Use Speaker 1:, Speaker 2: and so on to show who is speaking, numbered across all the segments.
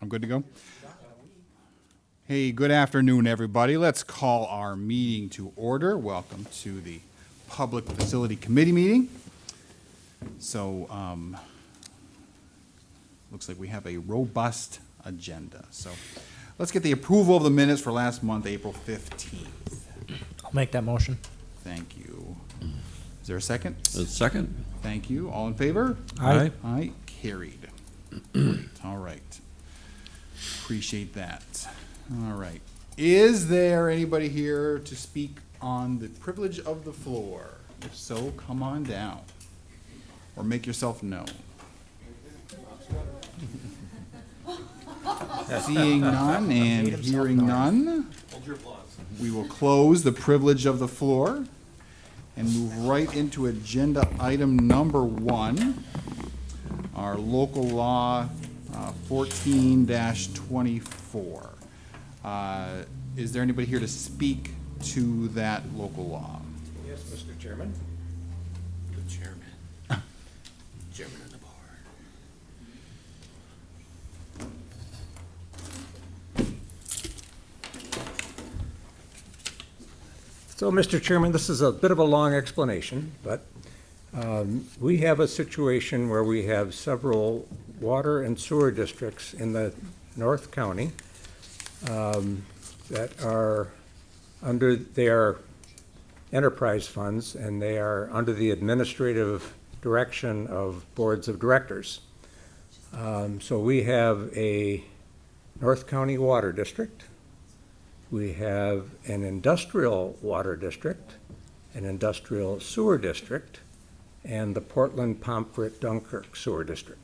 Speaker 1: I'm good to go? Hey, good afternoon, everybody. Let's call our meeting to order. Welcome to the Public Facility Committee meeting. So, looks like we have a robust agenda. So, let's get the approval of the minutes for last month, April 15th.
Speaker 2: I'll make that motion.
Speaker 1: Thank you. Is there a second?
Speaker 3: A second?
Speaker 1: Thank you. All in favor?
Speaker 2: Aye.
Speaker 1: Aye, carried. Great, all right. Appreciate that. All right. Is there anybody here to speak on the privilege of the floor? If so, come on down. Or make yourself known. Seeing none and hearing none, we will close the privilege of the floor and move right into agenda item number 1, our local law 14-24. Is there anybody here to speak to that local law?
Speaker 4: Yes, Mr. Chairman.
Speaker 3: The chairman. Chairman of the board.
Speaker 4: So, Mr. Chairman, this is a bit of a long explanation, but we have a situation where we have several water and sewer districts in the North County that are they are enterprise funds, and they are under the administrative direction of boards of directors. So we have a North County Water District. We have an industrial water district, an industrial sewer district, and the Portland Pomfret Dunkirk Sewer District.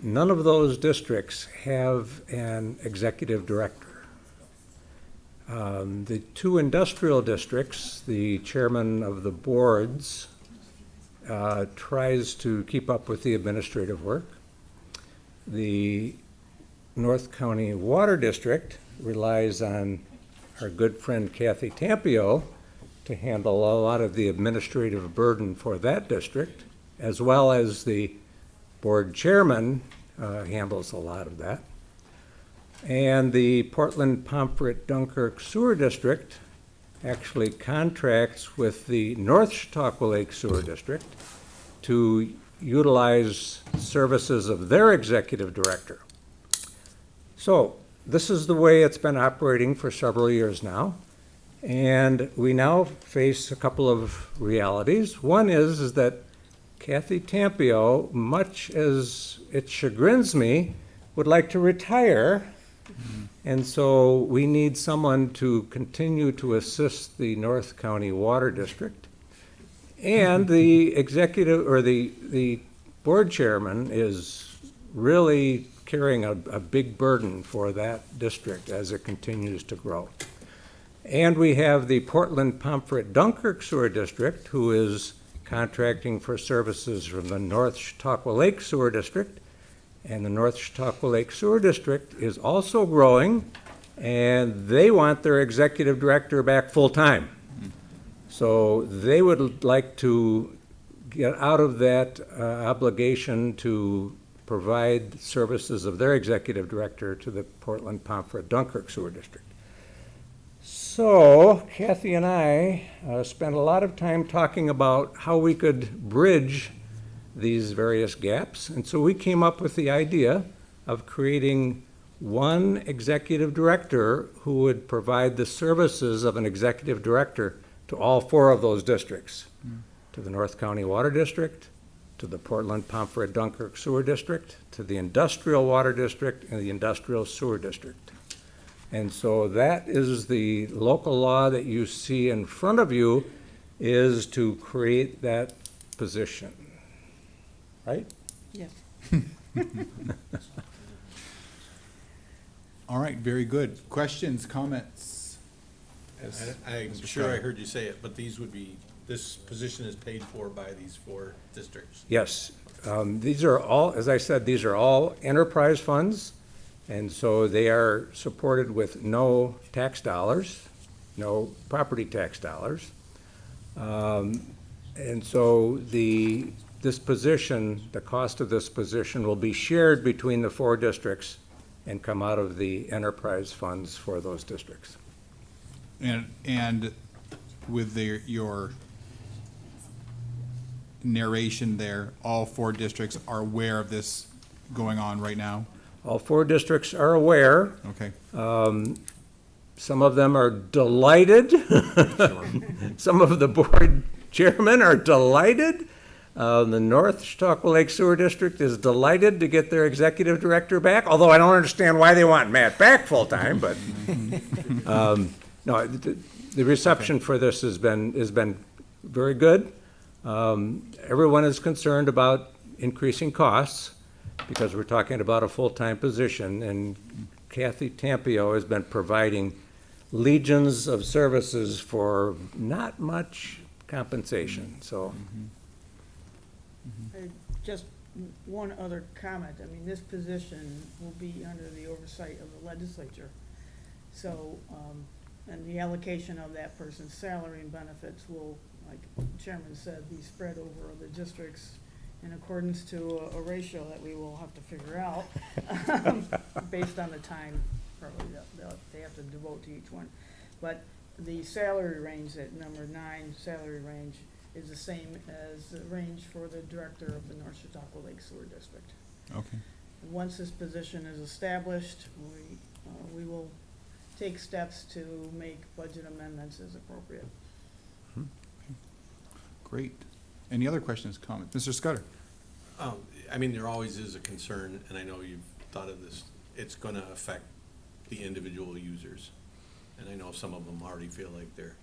Speaker 4: None of those districts have an executive director. The two industrial districts, the chairman of the boards tries to keep up with the administrative work. The North County Water District relies on our good friend Kathy Tampio to handle a lot of the administrative burden for that district, as well as the board chairman handles a lot of that. And the Portland Pomfret Dunkirk Sewer District actually contracts with the North Chautauqua Lake Sewer District to utilize services of their executive director. So this is the way it's been operating for several years now. And we now face a couple of realities. One is that Kathy Tampio, much as it chagrins me, would like to retire. And so we need someone to continue to assist the North County Water District. And the executive, or the board chairman, is really carrying a big burden for that district as it continues to grow. And we have the Portland Pomfret Dunkirk Sewer District, who is contracting for services from the North Chautauqua Lake Sewer District. And the North Chautauqua Lake Sewer District is also growing, and they want their executive director back full-time. So they would like to get out of that obligation to provide services of their executive director to the Portland Pomfret Dunkirk Sewer District. So Kathy and I spent a lot of time talking about how we could bridge these various gaps. And so we came up with the idea of creating one executive director who would provide the services of an executive director to all 4 of those districts, to the North County Water District, to the Portland Pomfret Dunkirk Sewer District, to the Industrial Water District, and the Industrial Sewer District. And so that is the local law that you see in front of you, is to create that position. Right?
Speaker 5: Yes.
Speaker 1: All right, very good. Questions, comments?
Speaker 6: I'm
Speaker 1: Mr.
Speaker 6: sure I
Speaker 1: Schreiber.
Speaker 6: heard you say it, but this position is paid for by these 4 districts.
Speaker 4: Yes. These are all, as I said, these are all enterprise funds, and so they are supported with no tax dollars, no property tax dollars. And so this position, the cost of this position will be shared between the 4 districts and come out of the enterprise funds for those districts.
Speaker 1: And with your narration there, all 4 districts are aware of this going on right now?
Speaker 4: All 4 districts are aware.
Speaker 1: Okay.
Speaker 4: Some of them are delighted. Some of the board chairmen are delighted. The North Chautauqua Lake Sewer District is delighted to get their executive director back, although I don't understand why they want Matt back full-time, but, no, the reception for this has been very good. Everyone is concerned about increasing costs because we're talking about a full-time position, and Kathy Tampio has been providing legions of services for not much compensation, so.
Speaker 2: Just one other comment. I mean, this position will be under the oversight of the legislature. So, and the allocation of that person's salary and benefits will, like the Chairman said, be spread over the districts in accordance to a ratio that we will have to figure out based on the time probably that they have to devote to each one. But the salary range, at number 9 salary range, is the same as the range for the director of the North Chautauqua Lake Sewer District.
Speaker 1: Okay.
Speaker 2: Once this position is established, we will take steps to make budget amendments as appropriate.
Speaker 1: Great. Any other questions, comments? Mr. Scudder?
Speaker 6: I mean, there always is a concern, and I know you've thought of this, it's gonna affect the individual users. And I know some of them already feel like they're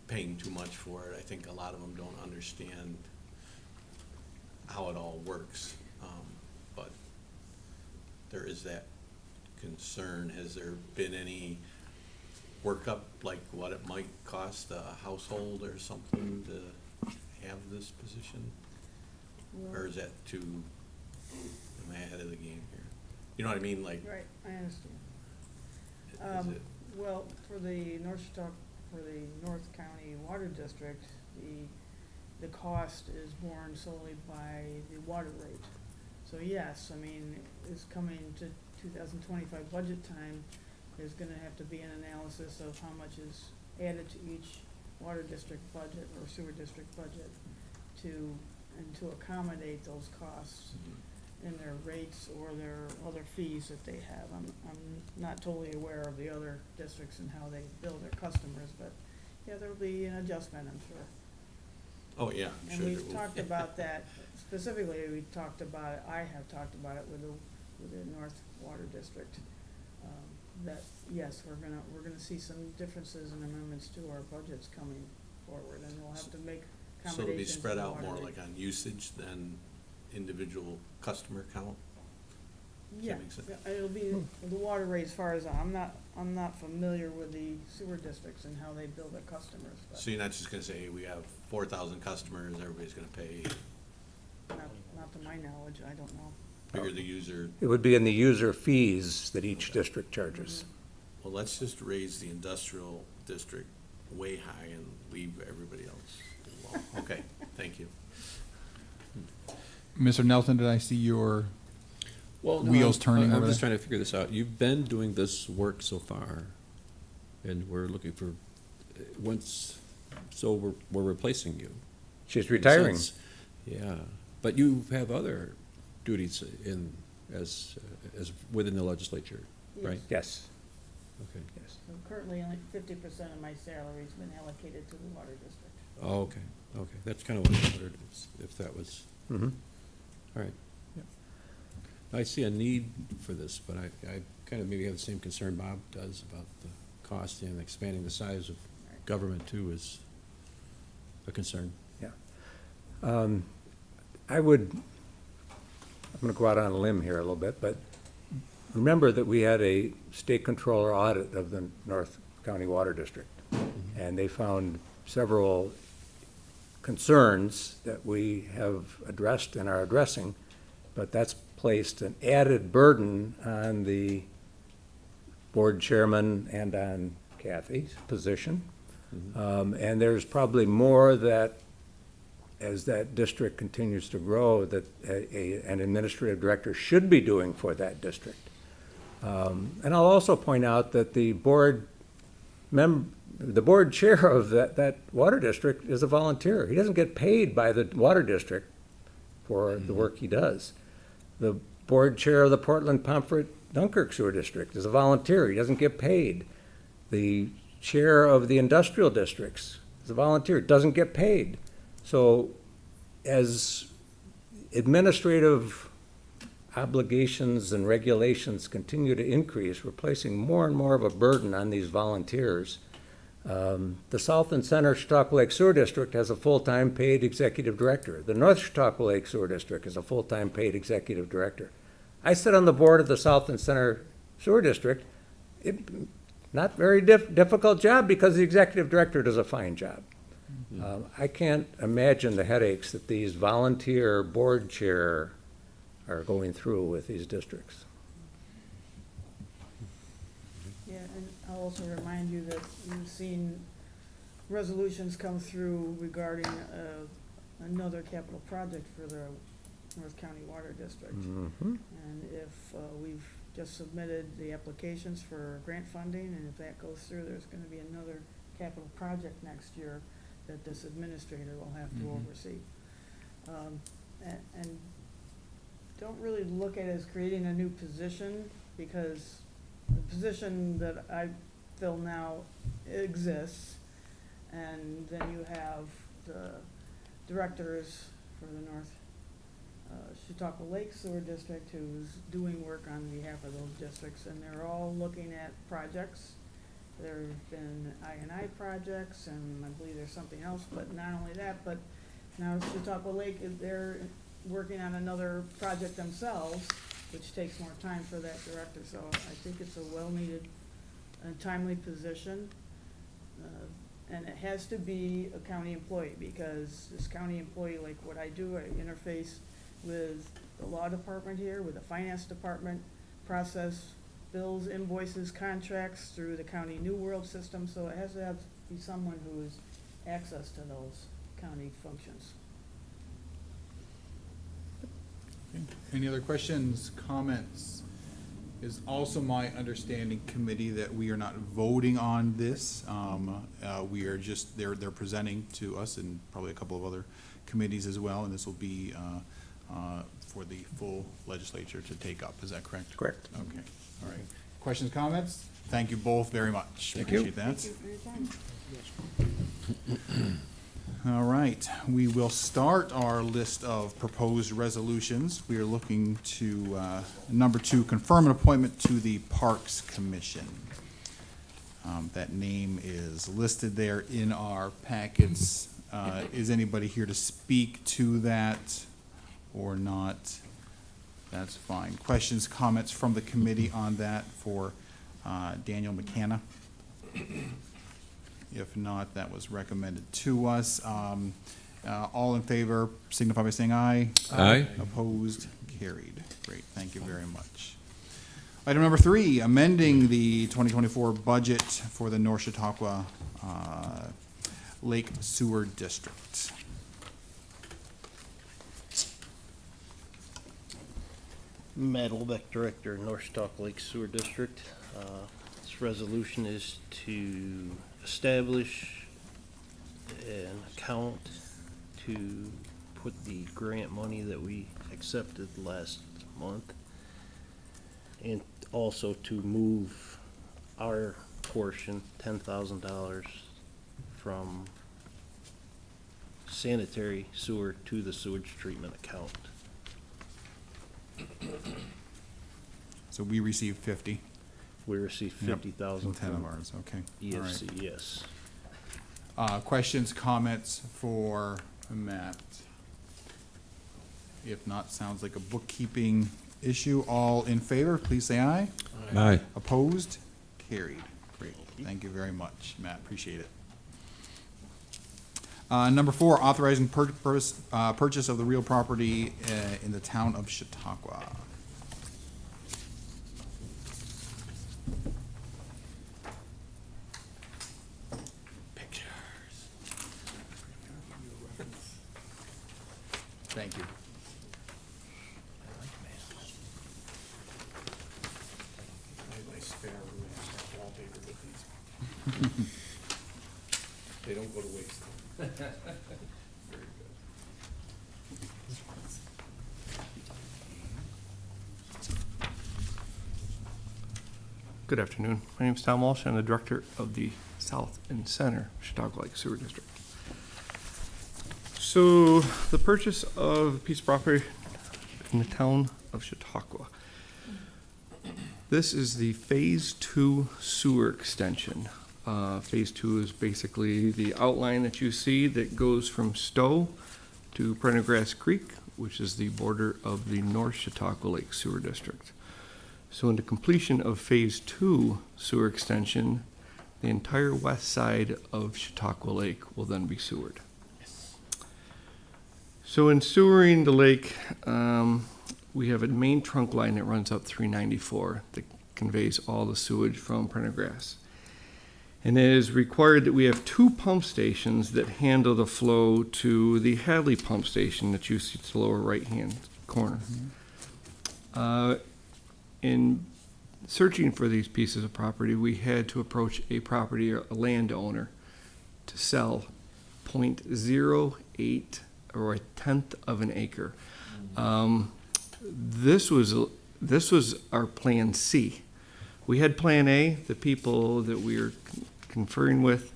Speaker 6: paying too much for it. I think a lot of them don't understand how it all works. But there is that concern. Has there been any workup, like what it might cost a household or something to have this position? Or is that too, am I ahead of the game here? You know what I mean, like,
Speaker 2: Right, I understand.
Speaker 6: is it?
Speaker 2: Well, for the North County Water District, the cost is borne solely by the water rate. So yes, I mean, it's coming to 2025 budget time, there's gonna have to be an analysis of how much is added to each water district budget or sewer district budget to accommodate those costs in their rates or their other fees that they have. I'm not totally aware of the other districts and how they bill their customers, but yeah, there'll be an adjustment, I'm sure.
Speaker 6: Oh, yeah, I'm
Speaker 2: And
Speaker 6: sure there
Speaker 2: we've
Speaker 6: will
Speaker 2: talked
Speaker 6: be.
Speaker 2: about that, specifically, I have talked about it with the North Water District. That, yes, we're gonna see some differences and amendments to our budgets coming forward, and we'll have to make accommodations.
Speaker 6: So it'll be spread
Speaker 2: to
Speaker 6: out
Speaker 2: water
Speaker 6: more
Speaker 2: rate.
Speaker 6: like on usage than individual customer count?
Speaker 2: Yeah,
Speaker 6: makes sense.
Speaker 2: it'll be the water rate as far as, I'm not familiar with the sewer districts and how they bill their customers, but
Speaker 6: So you're not just gonna say, hey, we have 4,000 customers, everybody's gonna pay,
Speaker 2: not to my knowledge, I don't know.
Speaker 6: figure the user,
Speaker 4: It would be in the user fees that each district charges.
Speaker 6: well, let's just raise the industrial district way high and leave everybody else alone. Okay, thank you.
Speaker 1: Mr. Nelson, did I see your,
Speaker 5: Well,
Speaker 1: Wheels turning
Speaker 5: I'm
Speaker 1: over
Speaker 5: just
Speaker 1: there.
Speaker 5: trying to figure this out. You've been doing this work so far, and we're looking for, so we're replacing you.
Speaker 4: She's
Speaker 5: in a
Speaker 4: retiring.
Speaker 5: sense. Yeah, but you have other duties as within the legislature, right?
Speaker 4: Yes,
Speaker 5: Okay.
Speaker 4: yes.
Speaker 2: So currently, only 50% of my salary's been allocated to the water district.
Speaker 5: Oh, okay. That's kind of what I wondered, if that was,
Speaker 4: Mhm.
Speaker 5: all right. I see a need for this, but I kind of maybe have the same concern Bob does about the cost and expanding the size of government too is a concern.
Speaker 4: I'm gonna go out on a limb here a little bit, but remember that we had a state controller audit of the North County Water District. And they found several concerns that we have addressed and are addressing, but that's placed an added burden on the board chairman and on Kathy's position. And there's probably more that, as that district continues to grow, that an administrative director should be doing for that district. And I'll also point out that the board chair of that water district is a volunteer. He doesn't get paid by the water district for the work he does. The board chair of the Portland Pomfret Dunkirk Sewer District is a volunteer. He doesn't get paid. The chair of the industrial districts is a volunteer, doesn't get paid. So as administrative obligations and regulations continue to increase, we're placing more and more of a burden on these volunteers. The South and Center Chautauqua Lake Sewer District has a full-time paid executive director. The North Chautauqua Lake Sewer District is a full-time paid executive director. I sit on the board of the South and Center Sewer District. Not very difficult job because the executive director does a fine job. I can't imagine the headaches that these volunteer board chair are going through with these districts.
Speaker 2: Yeah, and I'll also remind you that you've seen resolutions come through regarding another capital project for the North County Water District.
Speaker 4: Mhm.
Speaker 2: And if we've just submitted the applications for grant funding, and if that goes through, there's gonna be another capital project next year that this administrator will have to oversee. And don't really look at it as creating a new position, because the position that I fill now exists. And then you have the directors for the North Chautauqua Lake Sewer District who's doing work on behalf of those districts, and they're all looking at projects. There've been I&I projects, and I believe there's something else, but not only that, but now Chautauqua Lake, they're working on another project themselves, which takes more time for that director, so I think it's a well-needed and timely position. And it has to be a county employee, because this county employee, like what I do, I interface with the law department here, with the finance department, process bills, invoices, contracts through the county New World system, so it has to be someone who has access to those county functions.
Speaker 1: Okay. Any other questions, comments? Is also my understanding, committee, that we are not voting on this. We are just, they're presenting to us and probably a couple of other committees as well, and this will be for the full legislature to take up. Is that correct?
Speaker 4: Correct.
Speaker 1: Okay, all right. Questions, comments? Thank you both very much.
Speaker 4: Thank you.
Speaker 1: Appreciate that.
Speaker 2: Thank you for your time.
Speaker 1: All right, we will start our list of proposed resolutions. We are looking to, number 2, confirm an appointment to the Parks Commission. That name is listed there in our packets. Is anybody here to speak to that or not? That's fine. Questions, comments from the committee on that for Daniel McCanna? If not, that was recommended to us. All in favor, signify by saying aye.
Speaker 5: Aye.
Speaker 1: Opposed, carried. Great, thank you very much. Item number 3, amending the 2024 budget for the North Chautauqua Lake Sewer District.
Speaker 7: Matt Olbeck, Director, North Chautauqua Lake Sewer District. This resolution is to establish an account to put the grant money that we accepted last month, and also to move our portion, $10,000, from sanitary sewer to the sewage treatment account.
Speaker 1: So we received 50.
Speaker 7: We received
Speaker 1: Yep,
Speaker 7: 50,000
Speaker 1: and 10 of
Speaker 7: from
Speaker 1: ours, okay. All right.
Speaker 7: EFC, yes.
Speaker 1: Questions, comments for Matt? If not, sounds like a bookkeeping issue. All in favor, please say aye.
Speaker 5: Aye.
Speaker 1: Opposed? Carried. Great. Thank you very much, Matt. Appreciate it. Number 4, authorizing purchase of the real property in the town of Chautauqua. Thank you.
Speaker 6: They don't go to waste. Very good.
Speaker 8: Good afternoon. My name is Tom Walsh. I'm the director of the South and Center Chautauqua Lake Sewer District. So the purchase of a piece of property in the town of Chautauqua. This is the Phase 2 sewer extension. Phase 2 is basically the outline that you see that goes from Stowe to Prendergrass Creek, which is the border of the North Chautauqua Lake Sewer District. So in the completion of Phase 2 sewer extension, the entire west side of Chautauqua Lake will then be sewered. So in sewering the lake, we have a main trunk line that runs up 394 that conveys all the sewage from Prendergrass. And it is required that we have 2 pump stations that handle the flow to the Hadley pump station that you see to the lower right-hand corner. In searching for these pieces of property, we had to approach a landowner to sell 0.08 or a tenth of an acre. This was our Plan C. We had Plan A. The people that we were conferring with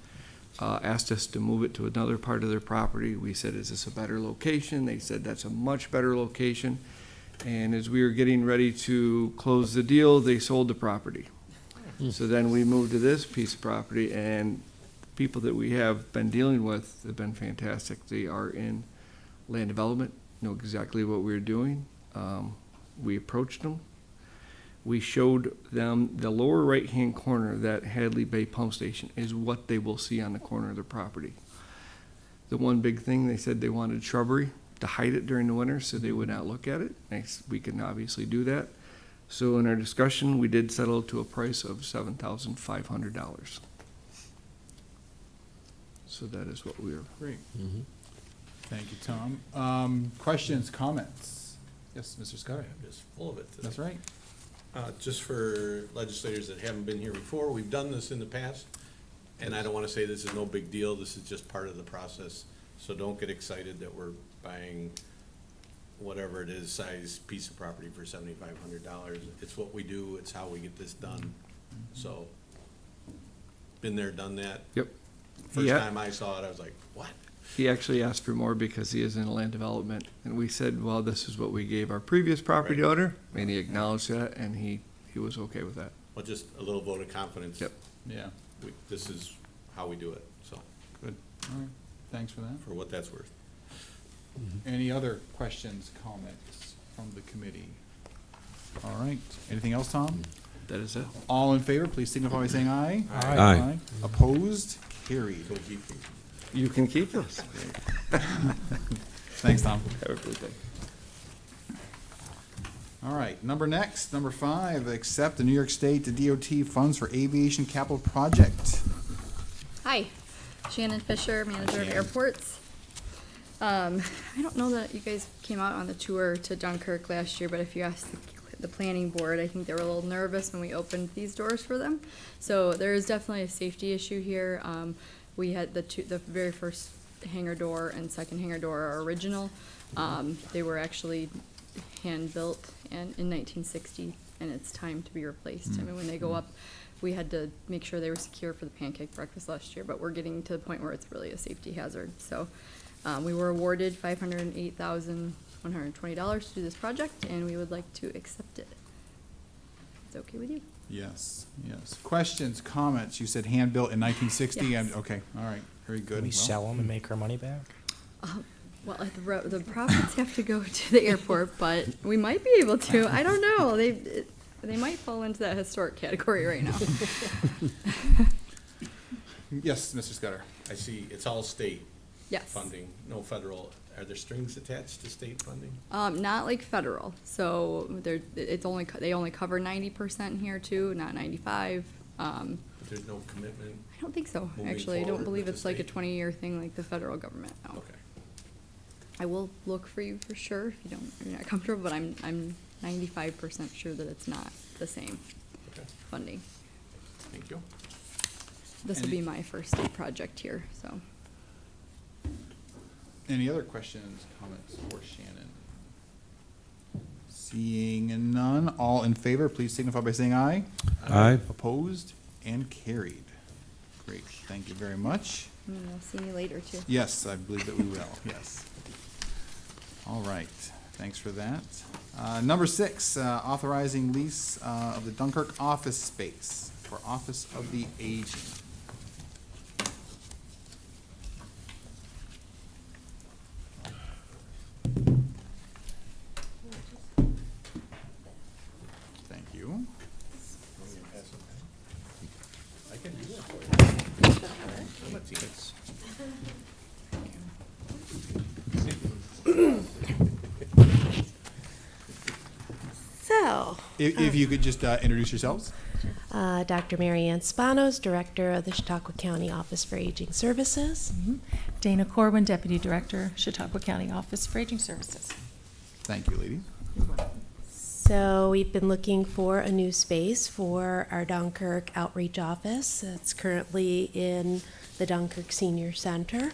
Speaker 8: asked us to move it to another part of their property. We said, is this a better location? They said, that's a much better location. And as we were getting ready to close the deal, they sold the property. So then we moved to this piece of property, and people that we have been dealing with have been fantastic. They are in land development, know exactly what we're doing. We approached them. We showed them the lower right-hand corner, that Hadley Bay pump station is what they will see on the corner of their property. The one big thing, they said they wanted shrubbery to hide it during the winter so they would not look at it. We can obviously do that. So in our discussion, we did settle to a price of $7,500. So that is what we are.
Speaker 1: Great. Thank you, Tom. Questions, comments? Yes, Mr. Scott?
Speaker 6: I'm just full of it today.
Speaker 1: That's right.
Speaker 6: Just for legislators that haven't been here before, we've done this in the past, and I don't want to say this is no big deal. This is just part of the process. So don't get excited that we're buying whatever it is size piece of property for $7,500. It's what we do. It's how we get this done. So, been there, done that.
Speaker 4: Yep.
Speaker 6: First
Speaker 4: Yeah.
Speaker 6: time I saw it, I was like, what?
Speaker 4: He actually asked for more because he is in land development, and we said, well, this is what we gave our previous property
Speaker 6: Right.
Speaker 4: owner, and he acknowledged that, and he was okay with that.
Speaker 6: Well, just a little vote of confidence.
Speaker 4: Yep.
Speaker 1: Yeah,
Speaker 6: This is how we do it, so,
Speaker 1: good. All right, thanks for that.
Speaker 6: for what that's worth.
Speaker 1: Any other questions, comments from the committee? All right, anything else, Tom?
Speaker 4: That is it.
Speaker 1: All in favor, please signify by saying aye.
Speaker 5: Aye.
Speaker 1: Opposed? Carried.
Speaker 6: Don't keep these.
Speaker 4: You can keep those.
Speaker 1: Thanks, Tom.
Speaker 4: Have a good day.
Speaker 1: All right, number 5, accept the New York State DOT funds for aviation capital project.
Speaker 9: Hi, Shannon Fisher, manager of
Speaker 1: Shannon.
Speaker 9: airports. I don't know that you guys came out on the tour to Dunkirk last year, but if you asked the planning board, I think they were a little nervous when we opened these doors for them. So there is definitely a safety issue here. We had the very first hangar door and second hangar door are original. They were actually hand-built in 1960, and it's time to be replaced. I mean, when they go up, we had to make sure they were secure for the pancake breakfast last year, but we're getting to the point where it's really a safety hazard. So we were awarded $508,120 to do this project, and we would like to accept it. It's okay with you?
Speaker 1: Yes, yes. Questions, comments? You said hand-built in 1960?
Speaker 9: Yes.
Speaker 1: Okay, all right, very good.
Speaker 10: Can we
Speaker 1: Well,
Speaker 10: sell them and make our money back?
Speaker 9: Well, the profits have to go to the airport, but we might be able to. I don't know. They might fall into that historic category right now.
Speaker 1: Yes, Mr. Scudder.
Speaker 6: I see, it's all state
Speaker 9: Yes.
Speaker 6: funding, no federal. Are there strings attached to state funding?
Speaker 9: Not like federal. So they only cover 90% here too, not 95.
Speaker 6: But there's no commitment?
Speaker 9: I don't think so,
Speaker 6: Moving
Speaker 9: actually. I don't
Speaker 6: forward
Speaker 9: believe
Speaker 6: with
Speaker 9: it's
Speaker 6: the
Speaker 9: like a
Speaker 6: state?
Speaker 9: 20-year thing like the federal government. No.
Speaker 6: Okay.
Speaker 9: I will look for you for sure if you're not comfortable, but I'm 95% sure that it's not the same
Speaker 6: Okay,
Speaker 9: funding.
Speaker 6: thank you.
Speaker 9: This will
Speaker 1: And
Speaker 9: be my first project here, so.
Speaker 1: Any other questions, comments for Shannon? Seeing none, all in favor, please signify by saying aye.
Speaker 5: Aye.
Speaker 1: Opposed and carried. Great, thank you very much.
Speaker 9: I'll see you later too.
Speaker 1: Yes, I believe that we will, yes. All right, thanks for that. Number 6, authorizing lease of the Dunkirk office space for Office of the Aging. Thank you.
Speaker 10: So,
Speaker 1: If you could just introduce yourselves.
Speaker 10: Dr. Mary Ann Spanos, Director of the Chautauqua County Office for Aging Services.
Speaker 11: Dana Corwin, Deputy Director, Chautauqua County Office for Aging Services.
Speaker 1: Thank you, ladies.
Speaker 10: So we've been looking for a new space for our Dunkirk Outreach Office. It's currently in the Dunkirk Senior Center.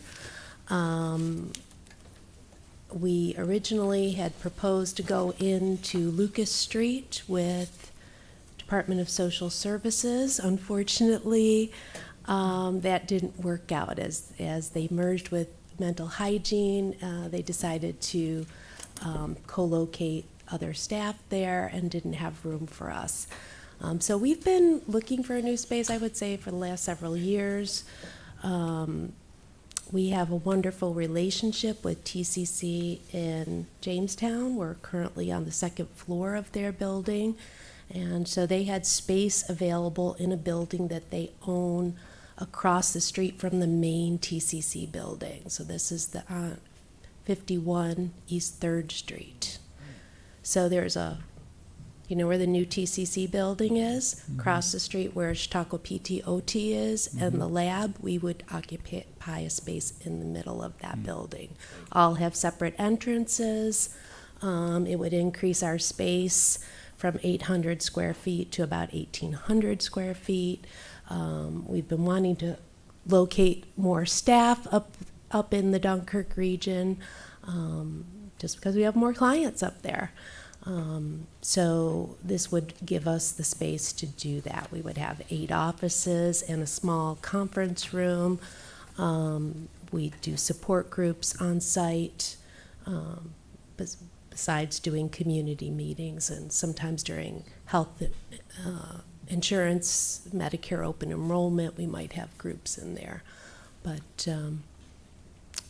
Speaker 10: We originally had proposed to go into Lucas Street with Department of Social Services. Unfortunately, that didn't work out. As they merged with mental hygiene, they decided to co-locate other staff there and didn't have room for us. So we've been looking for a new space, I would say, for the last several years. We have a wonderful relationship with TCC in Jamestown. We're currently on the 2nd floor of their building. And so they had space available in a building that they own across the street from the main TCC building. So this is the 51 East 3rd Street. So there's you know where the new TCC building is? Across the street where Chautauqua PTOT is and the lab, we would occupy a space in the middle of that building. All have separate entrances. It would increase our space from 800 square feet to about 1,800 square feet. We've been wanting to locate more staff up in the Dunkirk region, just because we have more clients up there. So this would give us the space to do that. We would have 8 offices and a small conference room. We do support groups on site, besides doing community meetings, and sometimes during health insurance, Medicare open enrollment, we might have groups in there. But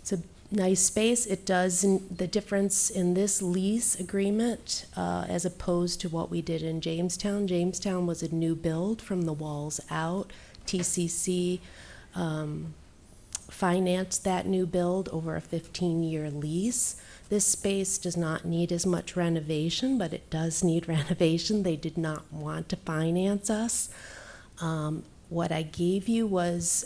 Speaker 10: it's a nice space. It does, the difference in this lease agreement as opposed to what we did in Jamestown. Jamestown was a new build from the walls out. TCC financed that new build over a 15-year lease. This space does not need as much renovation, but it does need renovation. They did not want to finance us. What I gave you was,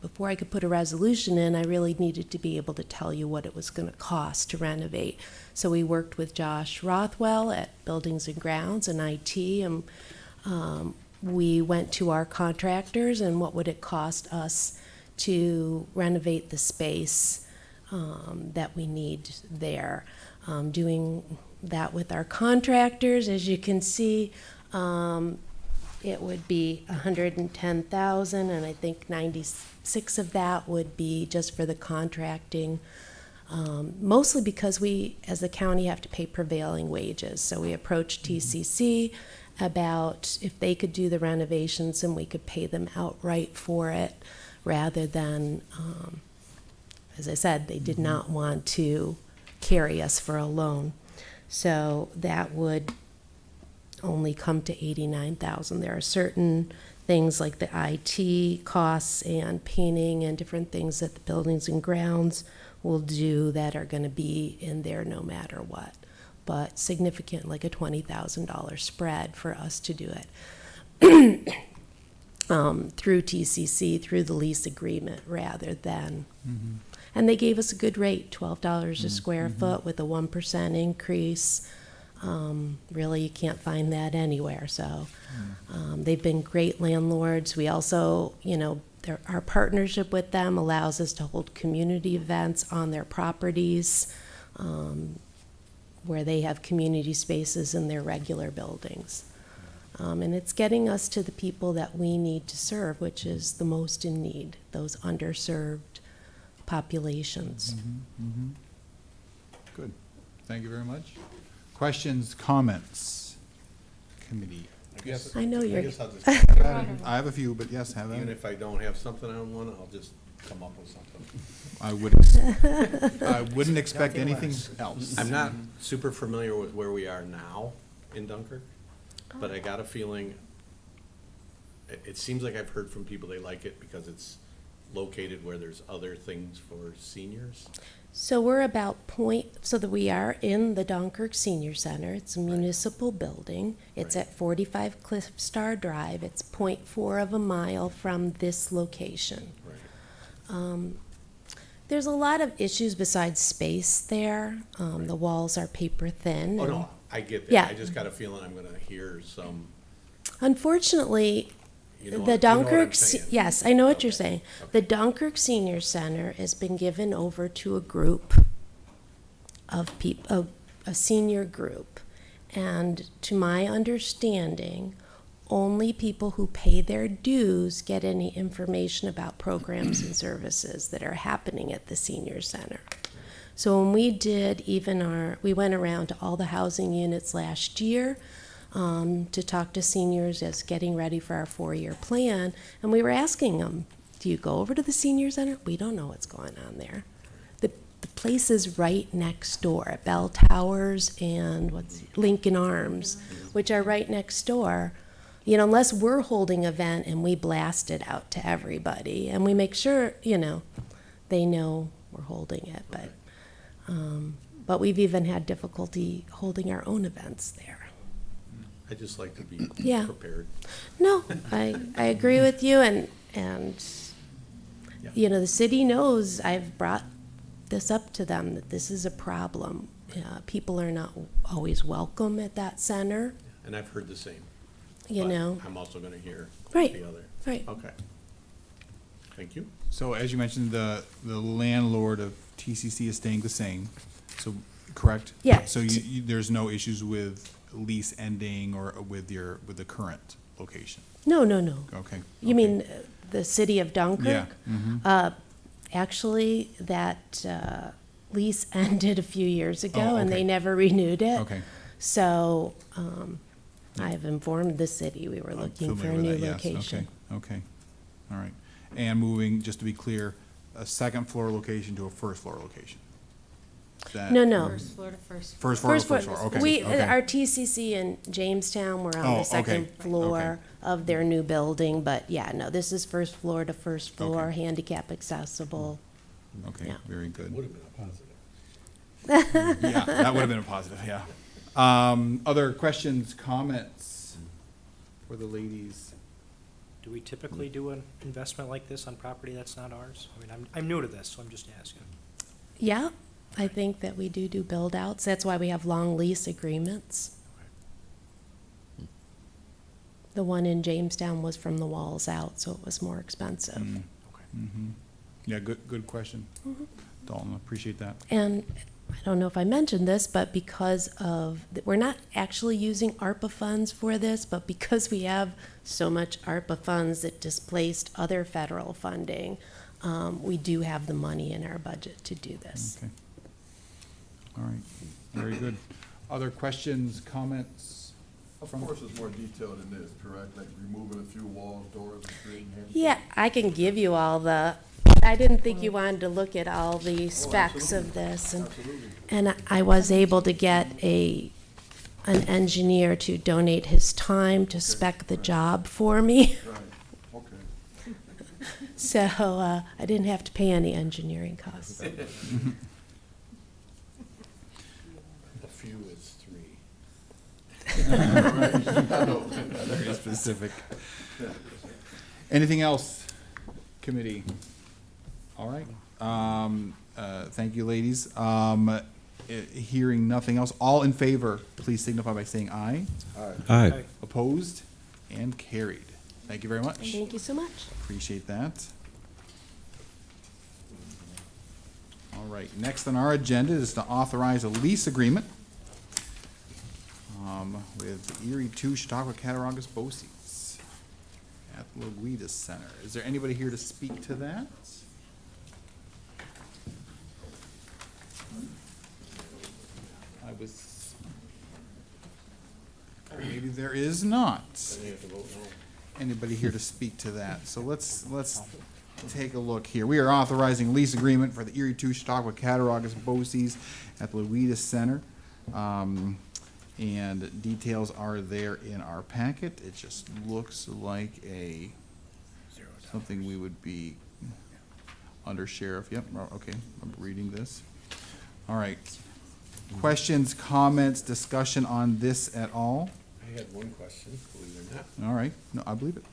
Speaker 10: before I could put a resolution in, I really needed to be able to tell you what it was going to cost to renovate. So we worked with Josh Rothwell at Buildings and Grounds and IT, and we went to our contractors and what would it cost us to renovate the space that we need there. Doing that with our contractors, as you can see, it would be $110,000, and I think 96 of that would be just for the contracting, mostly because we, as the county, have to pay prevailing wages. So we approached TCC about if they could do the renovations and we could pay them outright for it, rather than, as I said, they did not want to carry us for a loan. So that would only come to $89,000. There are certain things like the IT costs and painting and different things that the Buildings and Grounds will do that are going to be in there no matter what. But significant, like a $20,000 spread for us to do it through TCC, through the lease agreement, rather than. And they gave us a good rate, $12 a square foot with a 1% increase. Really, you can't find that anywhere, so they've been great landlords. We also, our partnership with them allows us to hold community events on their properties, where they have community spaces in their regular buildings. And it's getting us to the people that we need to serve, which is the most in need, those underserved populations.
Speaker 1: Good. Thank you very much. Questions, comments, committee? Yes.
Speaker 10: I know
Speaker 6: I
Speaker 10: you're,
Speaker 6: guess I'll just,
Speaker 1: I have a few, but yes, have
Speaker 6: even
Speaker 1: them.
Speaker 6: if I don't have something on one, I'll just come up with something.
Speaker 1: I wouldn't expect anything else.
Speaker 6: I'm not super familiar with where we are now in Dunkirk, but I got a feeling, it seems like I've heard from people they like it because it's located where there's other things for seniors.
Speaker 10: so we're about so that we are in the Dunkirk Senior Center. It's a municipal building. It's
Speaker 6: Right.
Speaker 10: at 45 Cliff Star Drive. It's 0.4 of a mile from this location.
Speaker 6: Right.
Speaker 10: There's a lot of issues besides space there. The walls are paper thin.
Speaker 6: Oh,
Speaker 10: and-
Speaker 6: no, I get that.
Speaker 10: Yeah.
Speaker 6: I just got a feeling I'm gonna hear some,
Speaker 10: Unfortunately,
Speaker 6: you know,
Speaker 10: the
Speaker 6: you know what I'm
Speaker 10: Dunkirk,
Speaker 6: saying.
Speaker 10: yes, I know what you're
Speaker 6: Okay.
Speaker 10: saying.
Speaker 6: Okay.
Speaker 10: The Dunkirk Senior Center has been given over to a group of people, a senior group. And to my understanding, only people who pay their dues get any information about programs and services that are happening at the senior center. So when we did we went around to all the housing units last year to talk to seniors as getting ready for our 4-year plan, and we were asking them, do you go over to the senior center? We don't know what's going on there. The place is right next door, Bell Towers and Lincoln Arms, which are right next door. Unless we're holding an event and we blast it out to everybody and we make sure, they know we're holding it, but we've even had difficulty holding our own events there.
Speaker 6: I just like to be
Speaker 10: Yeah.
Speaker 6: prepared.
Speaker 10: No, I agree with you, and the city knows I've brought this up to them, that this is a problem. People are not always welcome at that center,
Speaker 6: And I've heard the same.
Speaker 10: you
Speaker 6: but
Speaker 10: know.
Speaker 6: I'm also gonna hear
Speaker 10: Right.
Speaker 6: the other.
Speaker 10: Right.
Speaker 6: Okay. Thank you.
Speaker 1: So as you mentioned, the landlord of TCC is staying the same, so, correct?
Speaker 10: Yeah.
Speaker 1: So there's no issues with lease ending or with the current location?
Speaker 10: No.
Speaker 1: Okay.
Speaker 10: You mean the city of Dunkirk?
Speaker 1: Yeah. Mhm.
Speaker 10: Actually, that lease ended a few years ago,
Speaker 1: Oh,
Speaker 10: and they
Speaker 1: okay.
Speaker 10: never renewed it.
Speaker 1: Okay.
Speaker 10: So I've informed the city we were
Speaker 1: I'm
Speaker 10: looking for a
Speaker 1: familiar
Speaker 10: new
Speaker 1: with that, yes.
Speaker 10: location.
Speaker 1: Okay, all right. And moving, just to be clear, a second floor location to a first floor location? Is that-
Speaker 10: No.
Speaker 11: First floor to first.
Speaker 1: First floor to
Speaker 10: First
Speaker 1: first
Speaker 10: floor,
Speaker 1: floor, okay.
Speaker 10: we,
Speaker 1: okay.
Speaker 10: our TCC in Jamestown, we're on
Speaker 1: Oh,
Speaker 10: the
Speaker 1: okay.
Speaker 10: second floor
Speaker 1: Okay.
Speaker 10: of their new building, but yeah, no, this is first floor to first floor,
Speaker 1: Okay.
Speaker 10: handicap accessible.
Speaker 1: Okay,
Speaker 10: Yeah.
Speaker 1: very good.
Speaker 6: Would have been a positive.
Speaker 1: Yeah, that would have been a positive, yeah. Other questions, comments for the ladies?
Speaker 12: Do we typically do an investment like this on property that's not ours? I mean, I'm new to this, so I'm just asking.
Speaker 10: Yeah, I think that we do build outs. That's why we have long lease agreements. The one in Jamestown was from the walls out, so it was more expensive.
Speaker 1: Mm.
Speaker 12: Okay.
Speaker 1: Mhm. Yeah, good question. Dalton, appreciate that.
Speaker 10: And I don't know if I mentioned this, but because we're not actually using ARPA funds for this, but because we have so much ARPA funds that displaced other federal funding, we do have the money in our budget to do this.
Speaker 1: Okay. All right, very good. Other questions, comments?
Speaker 13: Of course, it's more detailed than this, correct? Like removing a few walls, doors, and creating handicaps?
Speaker 10: Yeah, I can give you all I didn't think you wanted to look at all the specs of this. And I was able to get an engineer to donate his time to spec the job for me.
Speaker 13: Right, okay.
Speaker 10: So I didn't have to pay any engineering costs.
Speaker 6: A few is 3.
Speaker 1: Very specific. Anything else, committee? All right. Thank you, ladies. Hearing nothing else, all in favor, please signify by saying aye.
Speaker 5: Aye.
Speaker 1: Opposed and carried. Thank you very much.
Speaker 10: Thank you so much.
Speaker 1: Appreciate that. All right, next on our agenda is to authorize a lease agreement with Erie 2 Chautauqua Cattaraugus BOCES at Loguitas Center. Is there anybody here to speak to that? I was, maybe there is not.
Speaker 6: Then you have to vote no.
Speaker 1: Anybody here to speak to that? So let's take a look here. We are authorizing lease agreement for the Erie 2 Chautauqua Cattaraugus BOCES at the Loguitas Center. And details are there in our packet. It just looks like something we would be under sheriff. Yep, okay, I'm reading this. All right. Questions, comments, discussion on this at all?
Speaker 6: I had one question, believe it or not,
Speaker 1: All right, no, I believe it.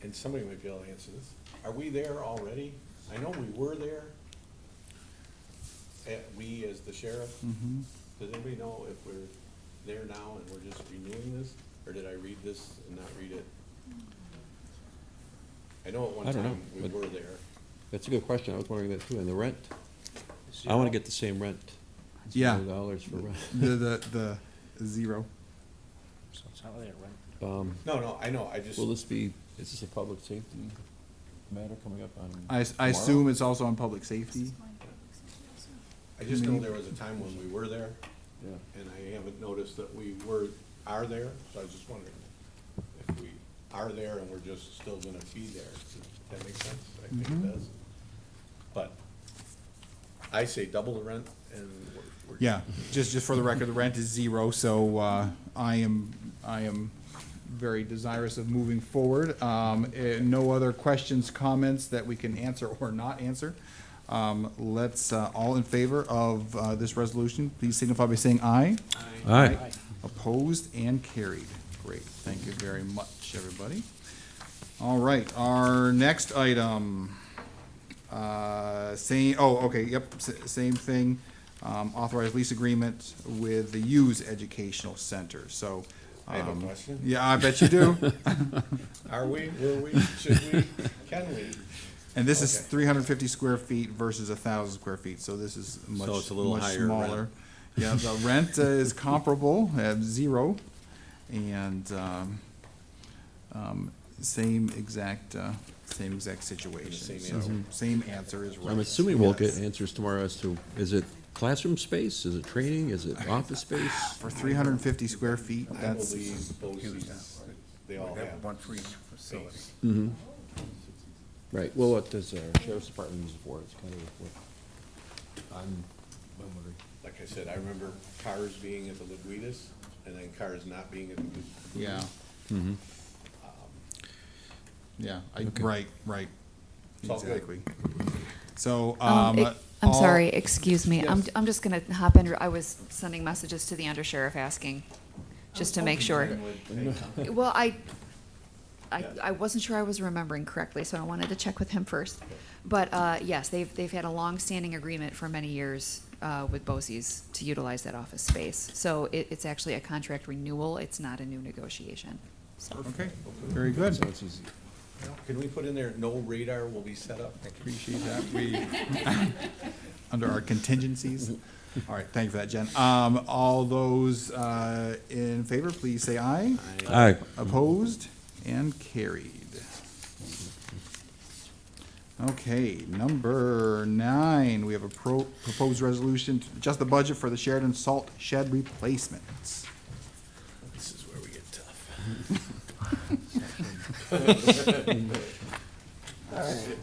Speaker 6: and somebody might be able to answer this. Are we there already? I know we were there. We as the sheriff.
Speaker 1: Mm-hmm.
Speaker 6: Does anybody know if we're there now and we're just renewing this? Or did I read this and not read it? I know at one
Speaker 5: I don't know,
Speaker 6: time we
Speaker 5: but-
Speaker 6: were there.
Speaker 5: That's a good question. I was wondering that too. And the rent? I want to get the same rent.
Speaker 1: Yeah.
Speaker 5: $0 for rent.
Speaker 1: The zero.
Speaker 12: So it's not really a rent.
Speaker 6: No, I know, I just,
Speaker 5: Will this be, is this a public safety matter coming up on?
Speaker 1: I
Speaker 5: tomorrow?
Speaker 1: assume it's also on public safety.
Speaker 6: I just know there was a time when we were there,
Speaker 5: Yeah.
Speaker 6: and I haven't noticed that we are there, so I was just wondering if we are there and we're just still gonna be there. Does that make sense? I think it does. But I say double the rent and we're.
Speaker 1: Yeah, just for the record, the rent is zero, so I am very desirous of moving forward. No other questions, comments that we can answer or not answer. Let's, all in favor of this resolution, please signify by saying aye.
Speaker 5: Aye.
Speaker 1: Opposed and carried. Great, thank you very much, everybody. All right, our next item, same thing. Authorized lease agreement with the Hughes Educational Center, so.
Speaker 6: I have a question.
Speaker 1: Yeah, I bet you do.
Speaker 6: Are we, were we, should we, can we?
Speaker 1: And this is
Speaker 6: Okay.
Speaker 1: 350 square feet versus 1,000 square feet, so this is much,
Speaker 6: So it's a little
Speaker 1: much
Speaker 6: higher
Speaker 1: smaller.
Speaker 6: rent.
Speaker 1: Yeah, the rent is comparable at zero, and same exact situation.
Speaker 6: Same
Speaker 1: So,
Speaker 6: answer.
Speaker 1: same answer is right.
Speaker 5: I'm assuming we'll get
Speaker 1: Yes.
Speaker 5: answers tomorrow as to, is it classroom space? Is it training? Is it office space?
Speaker 1: For 350 square feet,
Speaker 6: I
Speaker 1: that's,
Speaker 6: believe BOCES, they all have.
Speaker 13: One for each facility.
Speaker 5: Mm-hmm. Right, well, what does our sheriff's department use it for? It's kind of what I'm wondering.
Speaker 6: Like I said, I remember cars being at the Laguitas and then cars not being at the.
Speaker 1: yeah,
Speaker 5: Mm-hmm.
Speaker 1: yeah,
Speaker 5: Okay.
Speaker 1: right,
Speaker 6: It's all good.
Speaker 1: exactly. So,
Speaker 14: I'm
Speaker 1: all-
Speaker 14: sorry, excuse me.
Speaker 1: Yes.
Speaker 14: I'm just gonna hop in. I was sending messages to the undersheriff asking, just to make sure. Well, I wasn't sure I was remembering correctly, so I wanted to check with him first. But, yes, they've had a long-standing agreement for many years, with BOCES to utilize that office space. So it's actually a contract renewal. It's not a new negotiation. So.
Speaker 1: Okay, very good.
Speaker 5: So it's easy.
Speaker 6: Can we put in there, no radar will be set up?
Speaker 1: Appreciate that. We, under our contingencies. All right, thank you for that, Jen. All those in favor, please say aye.
Speaker 5: Aye.
Speaker 1: Opposed and carried. Okay, number 9, we have a proposed resolution to adjust the budget for the Sheridan Salt Shed replacements.
Speaker 6: This is where we get tough.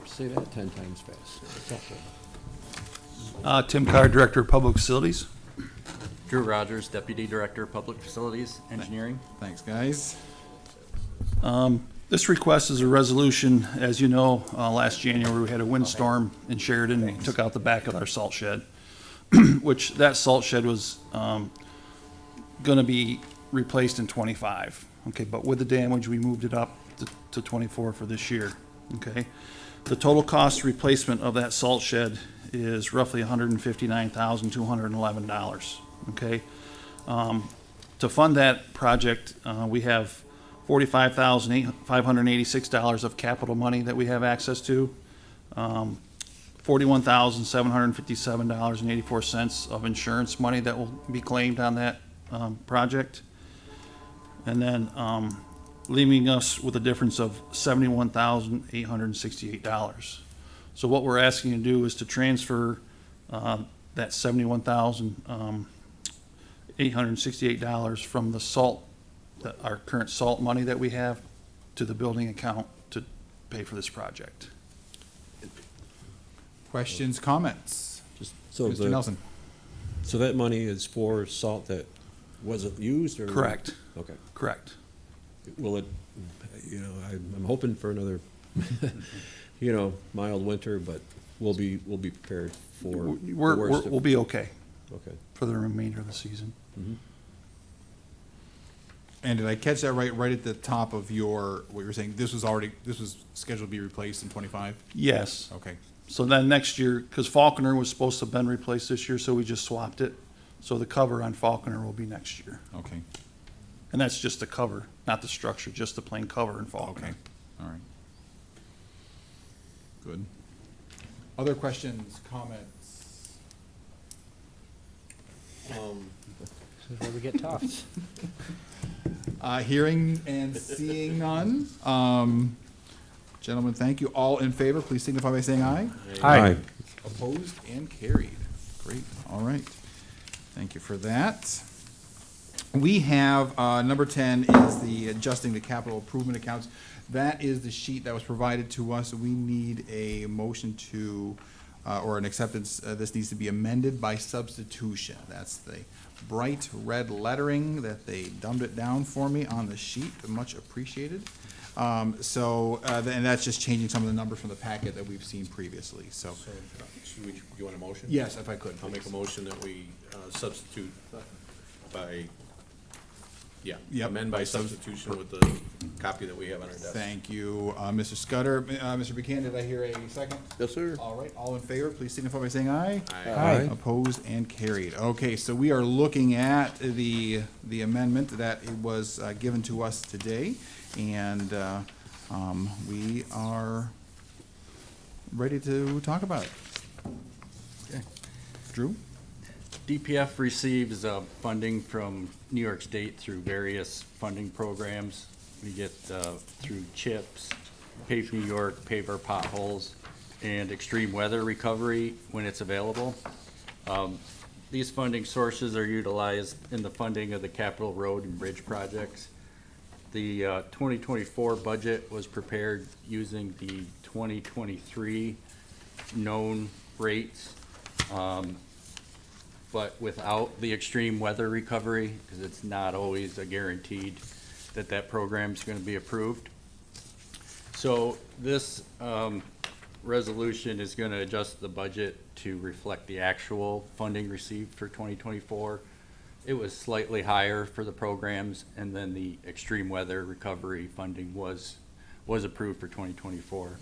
Speaker 5: Say that 10 times fast. It's okay.
Speaker 15: Tim Carr, Director of Public Facilities.
Speaker 3: Drew Rogers, Deputy Director of Public Facilities, Engineering.
Speaker 1: Thanks, guys.
Speaker 15: This request is a resolution, as you know, last January, we had a windstorm in Sheridan, took out the back of our salt shed, which that salt shed was gonna be replaced in '25, okay? But with the damage, we moved it up to '24 for this year, okay? The total cost replacement of that salt shed is roughly $159,211, okay? To fund that project, we have $45,586 of capital money that we have access to, $41,757.84 of insurance money that will be claimed on that project, and then leaving us with a difference of $71,868. So what we're asking to do is to transfer that $71,868 from the salt, our current salt money that we have, to the building account to pay for this project.
Speaker 1: Questions, comments?
Speaker 5: Just so
Speaker 1: Mr. Nelson?
Speaker 5: So that money is for salt that wasn't used, or?
Speaker 15: Correct.
Speaker 5: Okay.
Speaker 15: Correct.
Speaker 5: Will it, I'm hoping for another, mild winter, but we'll be prepared for the worst.
Speaker 15: We'll be okay
Speaker 5: Okay.
Speaker 15: for the remainder of the season.
Speaker 5: Mhm.
Speaker 1: And did I catch that right at the top of what you were saying, this was scheduled to be replaced in 25?
Speaker 15: Yes.
Speaker 1: Okay.
Speaker 15: So then next year, because Falconer was supposed to have been replaced this year, so we just swapped it. So the cover on Falconer will be next year.
Speaker 1: Okay.
Speaker 15: And that's just the cover, not the structure, just the plain cover in Falconer.
Speaker 1: Okay. All right. Good. Other questions, comments?
Speaker 12: This is where we get tough.
Speaker 1: Hearing and seeing none. Gentlemen, thank you. All in favor, please signify by saying aye.
Speaker 5: Aye.
Speaker 1: Opposed and carried. Great, all right. Thank you for that. We have, number 10 is the adjusting the capital improvement accounts. That is the sheet that was provided to us. We need a motion to, or an acceptance. This needs to be amended by substitution. That's the bright red lettering that they dumbed it down for me on the sheet. Much appreciated. And that's just changing some of the numbers from the packet that we've seen previously, so.
Speaker 6: So, you want a motion?
Speaker 1: Yes, if I could,
Speaker 6: I'll make a
Speaker 1: please.
Speaker 6: motion that we substitute by,
Speaker 1: Yep,
Speaker 6: amend
Speaker 1: by
Speaker 6: by
Speaker 1: sub-
Speaker 6: substitution with the copy that we have on our desk.
Speaker 1: Thank you, Mr. Scudder. Mr. Buchanan, did I hear a second?
Speaker 5: Yes, sir.
Speaker 1: All right, all in favor, please signify by saying aye.
Speaker 5: Aye.
Speaker 1: Opposed and carried. Okay, so we are looking at the amendment that it was given to us today, and we are ready to talk about it. Okay. Drew?
Speaker 16: DPF receives funding from New York State through various funding programs. We get through CHIPS, Pave New York, Pave Our Potholes, and extreme weather recovery when it's available. These funding sources are utilized in the funding of the capital road and bridge projects. The 2024 budget was prepared using the 2023 known rates, but without the extreme weather recovery, because it's not always a guaranteed that that program's going to be approved. So this resolution is going to adjust the budget to reflect the actual funding received for 2024. It was slightly higher for the programs, and then the extreme weather recovery funding was approved for 2024.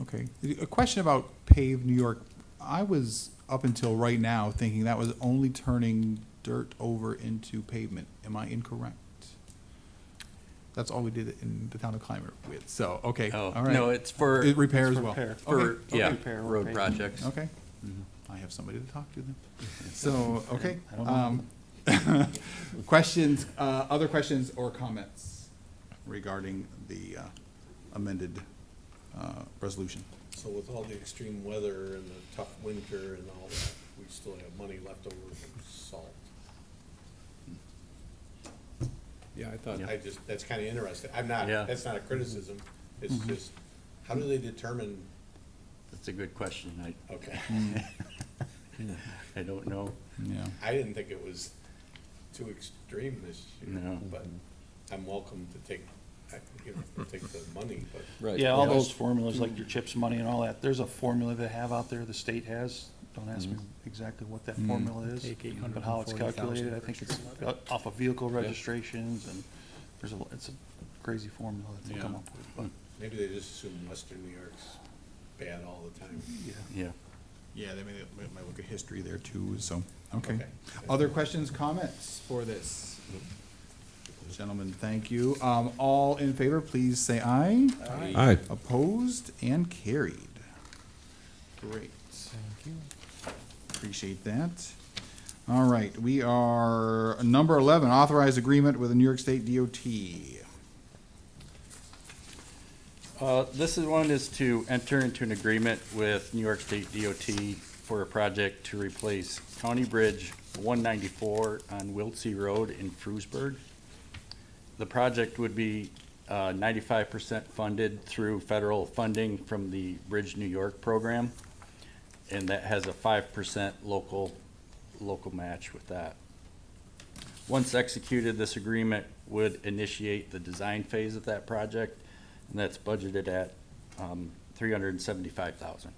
Speaker 1: Okay. A question about Pave New York. I was, up until right now, thinking that was only turning dirt over into pavement. Am I incorrect? That's all we did in the town of Clymer with, so, okay,
Speaker 16: Oh,
Speaker 1: all right.
Speaker 16: no, it's for.
Speaker 1: It repair
Speaker 16: it's
Speaker 1: as well.
Speaker 16: For,
Speaker 1: Okay,
Speaker 16: yeah,
Speaker 1: okay.
Speaker 16: road projects.
Speaker 1: Okay. I have somebody to talk to then. So, okay. Questions, other questions or comments regarding the amended resolution?
Speaker 6: So with all the extreme weather and the tough winter and all that, we still have money left over from salt.
Speaker 5: Yeah, I thought.
Speaker 6: That's kind of interesting. That's not a criticism. It's just, how do they determine?
Speaker 16: That's a good question.
Speaker 6: Okay.
Speaker 16: I don't know.
Speaker 1: Yeah.
Speaker 6: I didn't think it was too extreme this year.
Speaker 16: No.
Speaker 6: But I'm welcome to take the money, but.
Speaker 5: Right.
Speaker 15: Yeah, all those formulas, like your CHIPS money and all that, there's a formula they have out there, the state has. Don't ask me exactly what that formula is,
Speaker 12: Take
Speaker 15: but how it's
Speaker 12: 840,000
Speaker 15: calculated. I think it's off of vehicle registrations, and it's a crazy formula that they come up with. But
Speaker 6: Maybe they just assume Western New York's bad all the time.
Speaker 16: Yeah.
Speaker 1: Yeah, they might look at history there too, so, okay.
Speaker 6: Okay.
Speaker 1: Other questions, comments for this? Gentlemen, thank you. All in favor, please say aye.
Speaker 5: Aye.
Speaker 1: Opposed and carried. Great. Thank you. Appreciate that. All right, we are, number 11, authorized agreement with the New York State DOT.
Speaker 16: This one is to enter into an agreement with New York State DOT for a project to replace County Bridge 194 on Wiltsey Road in Frewsburg. The project would be 95% funded through federal funding from the Bridge New York program, and that has a 5% local match with that. Once executed, this agreement would initiate the design phase of that project, and that's budgeted at $375,000.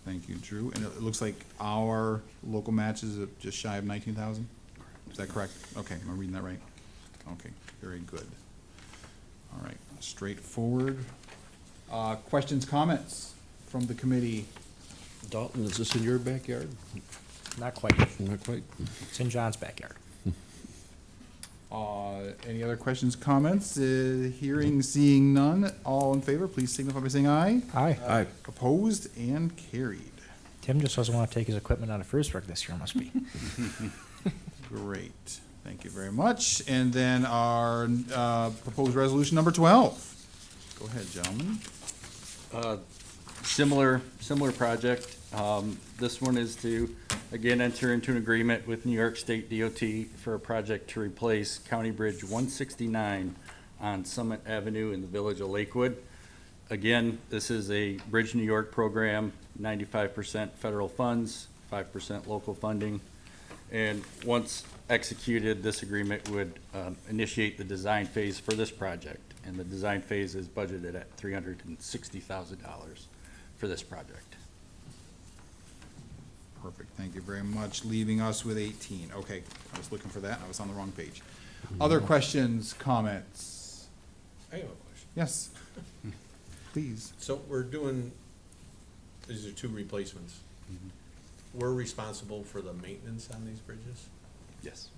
Speaker 1: Thank you, Drew. And it looks like our local match is just shy of 19,000? Is that correct? Okay, am I reading that right? Okay, very good. All right, straightforward. Questions, comments from the committee?
Speaker 5: Dalton, is this in your backyard?
Speaker 12: Not quite.
Speaker 5: Not quite.
Speaker 12: It's in John's backyard.
Speaker 1: Any other questions, comments? Hearing, seeing none. All in favor, please signify by saying aye.
Speaker 12: Aye.
Speaker 5: Aye.
Speaker 1: Opposed and carried.
Speaker 12: Tim just doesn't want to take his equipment out of Frewsburg this year, must be.
Speaker 1: Great. Thank you very much. And then our proposed resolution number 12. Go ahead, gentlemen.
Speaker 16: Similar project. This one is to, again, enter into an agreement with New York State DOT for a project to replace County Bridge 169 on Summit Avenue in the village of Lakewood. Again, this is a Bridge New York program, 95% federal funds, 5% local funding. And once executed, this agreement would initiate the design phase for this project. And the design phase is budgeted at $360,000 for this project.
Speaker 1: Perfect. Thank you very much. Leaving us with 18. Okay, I was looking for that. I was on the wrong page. Other questions, comments?
Speaker 6: I have a question.
Speaker 1: Yes. Please.
Speaker 6: So we're doing, these are two replacements. We're responsible for the maintenance on these bridges?
Speaker 16: Yes.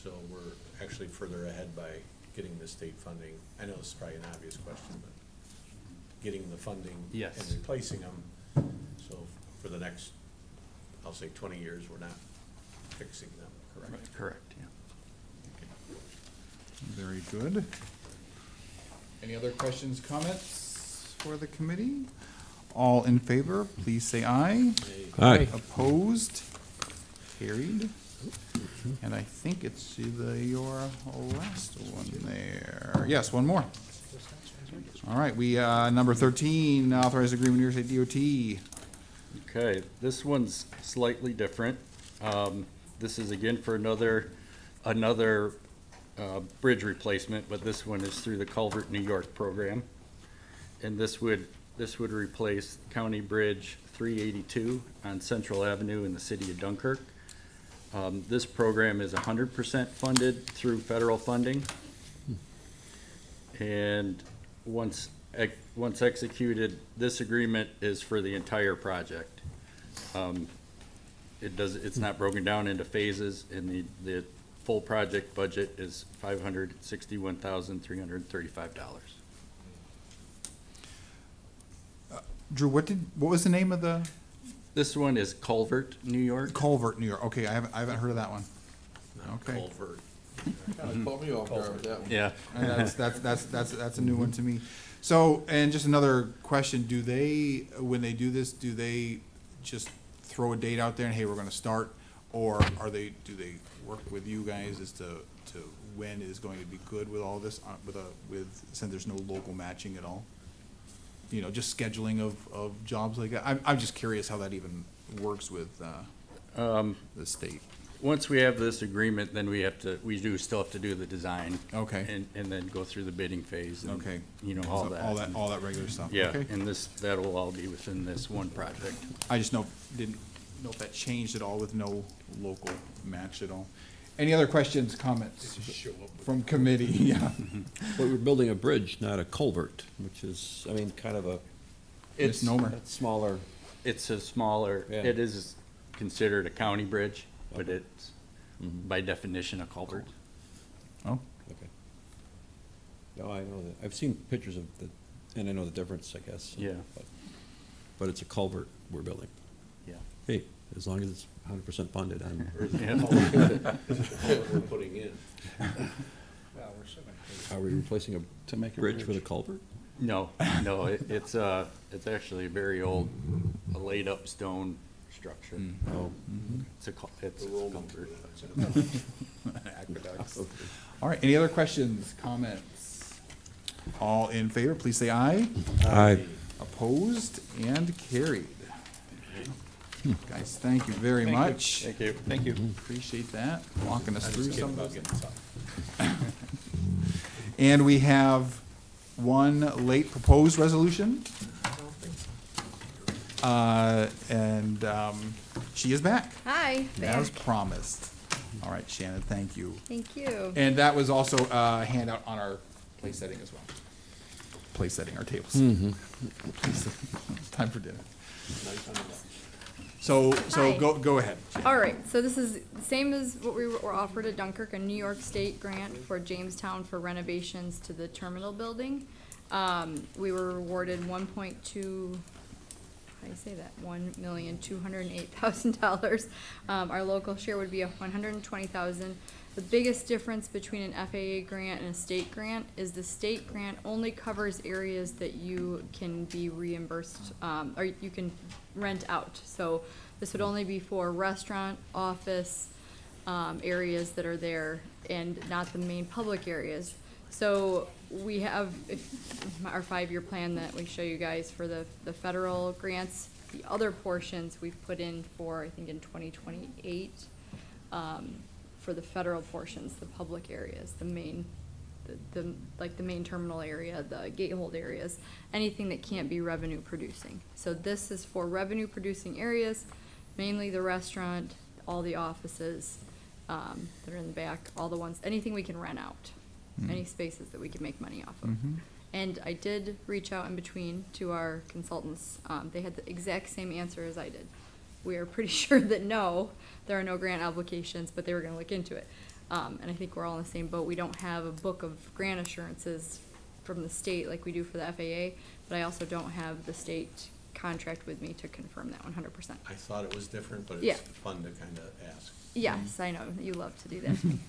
Speaker 6: So we're actually further ahead by getting the state funding. I know this is probably an obvious question, but getting the funding
Speaker 16: Yes.
Speaker 6: and replacing them. So for the next, I'll say 20 years, we're not fixing them, correct?
Speaker 16: Correct, yeah.
Speaker 1: Very good. Any other questions, comments for the committee? All in favor, please say aye.
Speaker 5: Aye.
Speaker 1: Opposed? Carried. And I think it's your last one there. Yes, one more. All right, we, number 13, authorized agreement, New York State DOT.
Speaker 16: Okay, this one's slightly different. This is again for another bridge replacement, but this one is through the Culvert New York program. And this would replace County Bridge 382 on Central Avenue in the city of Dunkirk. This program is 100% funded through federal funding. And once executed, this agreement is for the entire project. It's not broken down into phases, and the full project budget is $561,335.
Speaker 1: Drew, what was the name of the?
Speaker 16: This one is Culvert, New York.
Speaker 1: Culvert, New York. Okay, I haven't heard of that one. Okay.
Speaker 6: Culvert.
Speaker 13: Kinda caught me off guard with that one.
Speaker 16: Yeah.
Speaker 1: And that's a new one to me. So, and just another question, do they, when they do this, do they just throw a date out there and, hey, we're gonna start? Or do they work with you guys as to when is going to be good with all this, since there's no local matching at all? You know, just scheduling of jobs like that? I'm just curious how that even works with, the state.
Speaker 16: Once we have this agreement, then we do still have to do the design.
Speaker 1: Okay.
Speaker 16: And then go through the bidding phase. And,
Speaker 1: Okay.
Speaker 16: you know, all
Speaker 1: So
Speaker 16: that.
Speaker 1: all that regular stuff.
Speaker 16: Yeah,
Speaker 1: Okay.
Speaker 16: and that will all be within this one project.
Speaker 1: I just didn't know if that changed at all with no local match at all. Any other questions, comments from committee? Yeah.
Speaker 5: But we're building a bridge, not a culvert, which is, I mean, kind of a
Speaker 16: It's
Speaker 1: Misnomer.
Speaker 5: smaller.
Speaker 16: It's a smaller,
Speaker 5: Yeah.
Speaker 16: it is considered a county bridge, but it's by definition a culvert.
Speaker 1: Oh,
Speaker 5: Okay. No, I know that. I've seen pictures of the, and I know the difference, I guess.
Speaker 16: Yeah.
Speaker 5: But it's a culvert we're building.
Speaker 16: Yeah.
Speaker 5: Hey, as long as it's 100% funded, I'm.
Speaker 6: What we're putting in.
Speaker 5: Are we replacing a bridge with a culvert?
Speaker 16: No, no, it's actually a very old, a laid up stone structure.
Speaker 5: Oh.
Speaker 16: It's a culvert.
Speaker 1: aqueducts. All right, any other questions, comments? All in favor, please say aye.
Speaker 5: Aye.
Speaker 1: Opposed and carried. Guys, thank you very much.
Speaker 16: Thank you. Thank you.
Speaker 1: Appreciate that, walking us through some of those. And we have one late proposed resolution. And she is back,
Speaker 9: Hi,
Speaker 1: as
Speaker 9: back.
Speaker 1: promised. All right, Shannon, thank you.
Speaker 9: Thank you.
Speaker 1: And that was also a handout on our place setting as well. Place setting our tables. Time for dinner. So
Speaker 9: Hi.
Speaker 1: go ahead.
Speaker 9: All right, so this is the same as what we were offered at Dunkirk, a New York State grant for Jamestown for renovations to the terminal building. We were awarded $1.2 $1,208,000. Our local share would be $120,000. The biggest difference between an FAA grant and a state grant is the state grant only covers areas that you can be reimbursed, or you can rent out. So this would only be for restaurant, office, areas that are there, and not the main public areas. So we have our 5-year plan that we show you guys for the federal grants. The other portions we've put in for, I think, in 2028, for the federal portions, the public areas, the main, like the main terminal area, the gatehold areas, anything that can't be revenue producing. So this is for revenue producing areas, mainly the restaurant, all the offices that are in the back, all the ones, anything we can rent out, any spaces that we can make money off of. And I did reach out in between to our consultants. They had the exact same answer as I did. We are pretty sure that no, there are no grant obligations, but they were gonna look into it. And I think we're all in the same boat. We don't have a book of grant assurances from the state like we do for the FAA, but I also don't have the state contract with me to confirm that 100%.
Speaker 6: I thought it was different, but
Speaker 9: Yeah.
Speaker 6: it's fun to kind of ask.
Speaker 9: Yes, I know, you love to do that to me.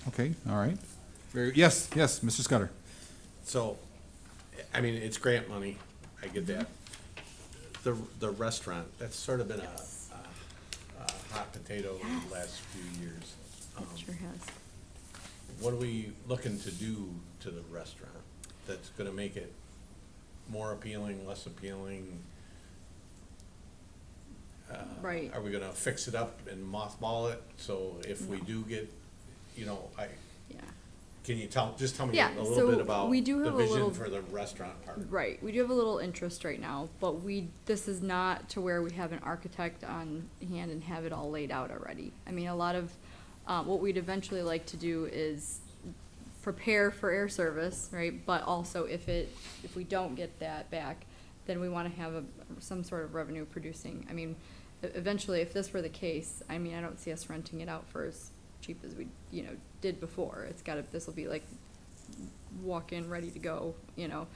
Speaker 1: Okay, all right. Yes, Mr. Scudder.
Speaker 6: So, I mean, it's grant money, I get that. The restaurant, that's sort of been a hot potato in the last few years.
Speaker 9: Sure has.
Speaker 6: What are we looking to do to the restaurant that's gonna make it more appealing, less appealing?
Speaker 9: Right.
Speaker 6: Are we gonna fix it up and mothball it, so if we do get,
Speaker 9: Yeah.
Speaker 6: can you just tell me
Speaker 9: Yeah,
Speaker 6: a little
Speaker 9: so
Speaker 6: bit about
Speaker 9: we do
Speaker 6: the
Speaker 9: have a
Speaker 6: vision
Speaker 9: little-
Speaker 6: for the restaurant part?
Speaker 9: Right, we do have a little interest right now, but this is not to where we have an architect on hand and have it all laid out already. I mean, a lot of, what we'd eventually like to do is prepare for air service, right? But also if we don't get that back, then we wanna have some sort of revenue producing. I mean, eventually, if this were the case, I mean, I don't see us renting it out for as cheap as we, did before. This will be like walk in, ready to go, an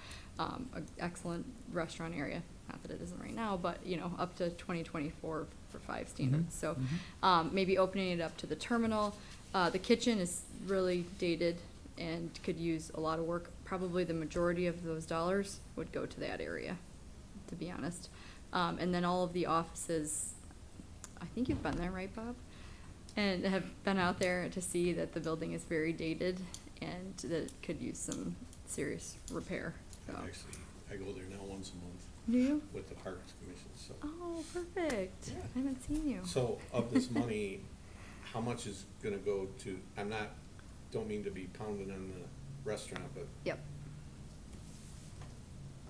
Speaker 9: excellent restaurant area. Not that it isn't right now, but, up to 2024 for 5 standards. So, maybe opening it up to the terminal. The kitchen is really dated and could use a lot of work. Probably the majority of those dollars would go to that area, to be honest. And then all of the offices, I think you've been there, right, Bob? And have been out there to see that the building is very dated and that it could use some serious repair, so.
Speaker 6: Actually, I go there now once a month.
Speaker 9: Do you?
Speaker 6: With the Parks Commission, so.
Speaker 9: Oh, perfect. I haven't seen you.
Speaker 6: So of this money, how much is gonna go to, don't mean to be pounding on the restaurant, but
Speaker 9: Yep.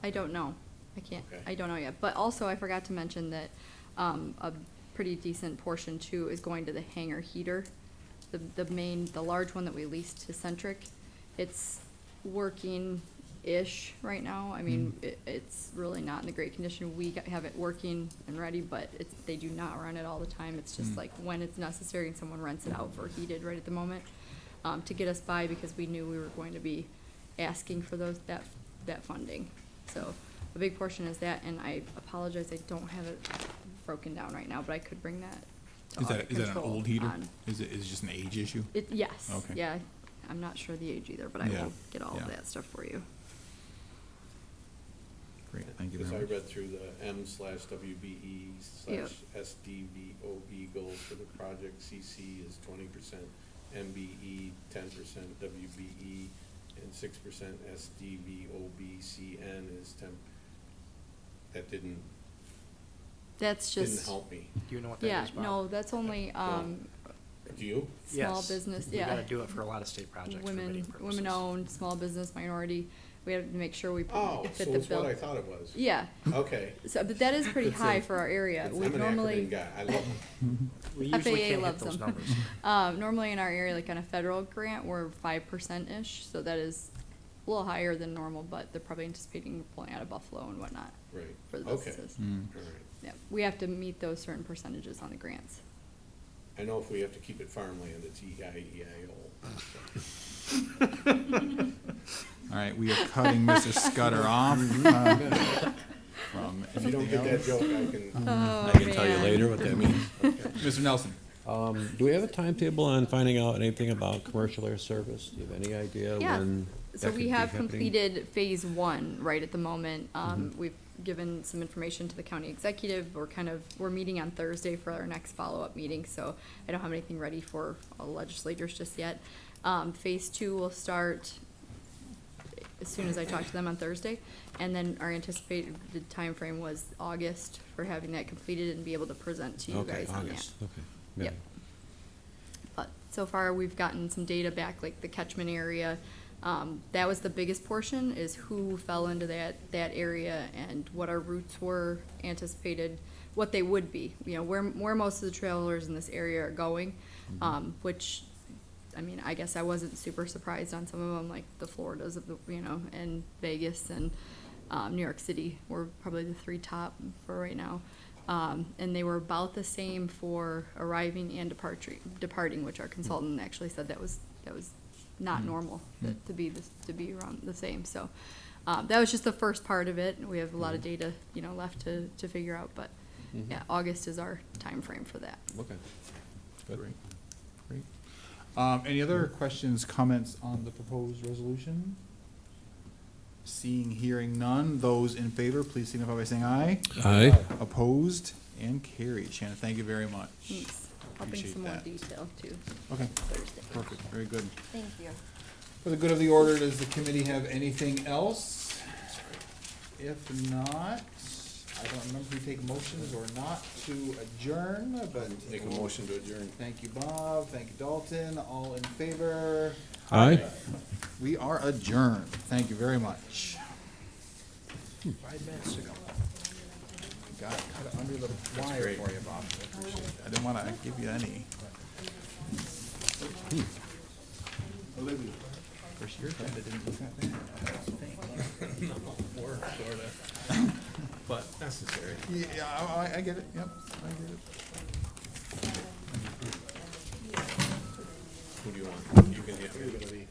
Speaker 9: I don't know. I can't,
Speaker 6: Okay.
Speaker 9: I don't know yet. But also, I forgot to mention that, a pretty decent portion too is going to the hangar heater. The large one that we leased to Centric, it's working-ish right now. I mean, it's really not in the great condition. We have it working and ready, but they do not run it all the time. It's just like when it's necessary and someone rents it out for heated right at the moment, to get us by, because we knew we were going to be asking for that funding. So a big portion is that, and I apologize, I don't have it broken down right now, but I could bring that to
Speaker 1: Is that
Speaker 9: audit
Speaker 1: an
Speaker 9: control
Speaker 1: old heater?
Speaker 9: on-
Speaker 1: Is it just an age issue?
Speaker 9: Yes,
Speaker 1: Okay.
Speaker 9: yeah. I'm not sure the age either, but I
Speaker 1: Yeah,
Speaker 9: will get all
Speaker 1: yeah.
Speaker 9: of that stuff for you.
Speaker 1: Great, thank you
Speaker 6: Because
Speaker 1: very
Speaker 6: I
Speaker 1: much.
Speaker 6: read through the M/WBE/SDVOB goals for the project. CC is 20%, MBE 10%, WBE, and 6% SDVOB/CN is 10. That didn't
Speaker 9: That's just.
Speaker 6: help me.
Speaker 12: Do you know what that
Speaker 9: Yeah,
Speaker 12: is, Bob?
Speaker 9: no, that's only,
Speaker 6: Do you?
Speaker 9: small
Speaker 12: Yes.
Speaker 9: business,
Speaker 12: We
Speaker 9: yeah.
Speaker 12: gotta do it for a lot of state projects for bidding
Speaker 9: Women,
Speaker 12: purposes.
Speaker 9: women-owned, small business, minority. We have to make sure we
Speaker 6: Oh,
Speaker 9: it fit
Speaker 6: so
Speaker 9: the
Speaker 6: it's what
Speaker 9: bill.
Speaker 6: I thought it was.
Speaker 9: Yeah.
Speaker 6: Okay.
Speaker 9: So, but that is pretty
Speaker 6: It's
Speaker 9: high
Speaker 6: a-
Speaker 9: for our area.
Speaker 6: I'm
Speaker 9: We
Speaker 6: an
Speaker 9: normally.
Speaker 6: acronym guy. I love them.
Speaker 12: We usually
Speaker 9: FAA
Speaker 12: can't hit
Speaker 9: loves
Speaker 12: those
Speaker 9: them.
Speaker 12: numbers.
Speaker 9: Normally in our area, like on a federal grant, we're 5%-ish, so that is a little higher than normal, but they're probably anticipating pulling out of Buffalo and whatnot
Speaker 6: Right.
Speaker 9: for the
Speaker 6: Okay.
Speaker 9: businesses.
Speaker 6: All right.
Speaker 9: Yeah, we have to meet those certain percentages on the grants.
Speaker 6: I know if we have to keep it farmland, it's EIEIO.
Speaker 1: All right, we are cutting Mr. Scudder off from
Speaker 6: If you don't
Speaker 1: anything
Speaker 6: get that
Speaker 1: else.
Speaker 6: joke, I can.
Speaker 9: Oh,
Speaker 5: I can tell you
Speaker 9: man.
Speaker 5: later what that means.
Speaker 1: Mr. Nelson?
Speaker 5: Do we have a timetable on finding out anything about commercial air service? Do you have any idea
Speaker 9: Yeah.
Speaker 5: when
Speaker 9: So
Speaker 5: that could
Speaker 9: we
Speaker 5: be
Speaker 9: have
Speaker 5: happening?
Speaker 9: completed phase one right at the moment. We've given some information to the county executive. We're meeting on Thursday for our next follow-up meeting, so I don't have anything ready for all legislators just yet. Phase two will start as soon as I talk to them on Thursday. And then our anticipated timeframe was August for having that completed and be able to present to you
Speaker 5: Okay,
Speaker 9: guys on that.
Speaker 5: August, okay. Yeah.
Speaker 9: Yep. But so far, we've gotten some data back, like the catchment area. That was the biggest portion, is who fell into that area and what our routes were anticipated, what they would be. You know, where most of the trailers in this area are going, which, I mean, I guess I wasn't super surprised on some of them, like the Floridas of the, and Vegas and New York City were probably the three top for right now. And they were about the same for arriving and departing, which our consultant actually said that was not normal, to be around the same. So that was just the first part of it. We have a lot of data, left to figure out, but yeah, August is our time frame for that.
Speaker 5: Okay. Good.
Speaker 1: Great. Any other questions, comments on the proposed resolution? Seeing, hearing none, those in favor, please signify by saying aye.
Speaker 5: Aye.
Speaker 1: Opposed and carried. Shannon, thank you very much.
Speaker 9: Thanks. I'll bring
Speaker 1: Appreciate
Speaker 9: some more
Speaker 1: that.
Speaker 9: detail too.
Speaker 1: Okay,
Speaker 9: Thursday.
Speaker 1: perfect, very good.
Speaker 9: Thank you.
Speaker 1: For the good of the order, does the committee have anything else? If not, I don't remember if we take motions or not to adjourn, but.
Speaker 6: Make a motion to adjourn.
Speaker 1: Thank you, Bob. Thank you, Dalton. All in favor?
Speaker 5: Aye.
Speaker 1: We are adjourned. Thank you very much.
Speaker 12: 5 minutes ago.
Speaker 1: Got it cut it under the wire
Speaker 6: great.
Speaker 1: for you, Bob. I appreciate it. I didn't want to give you any.
Speaker 13: Olivia.
Speaker 1: First year, I didn't look at that.
Speaker 6: More, sorta. But necessary.
Speaker 1: Yeah, I get it. Yep, I get it.
Speaker 6: Who do you want? You can, yeah.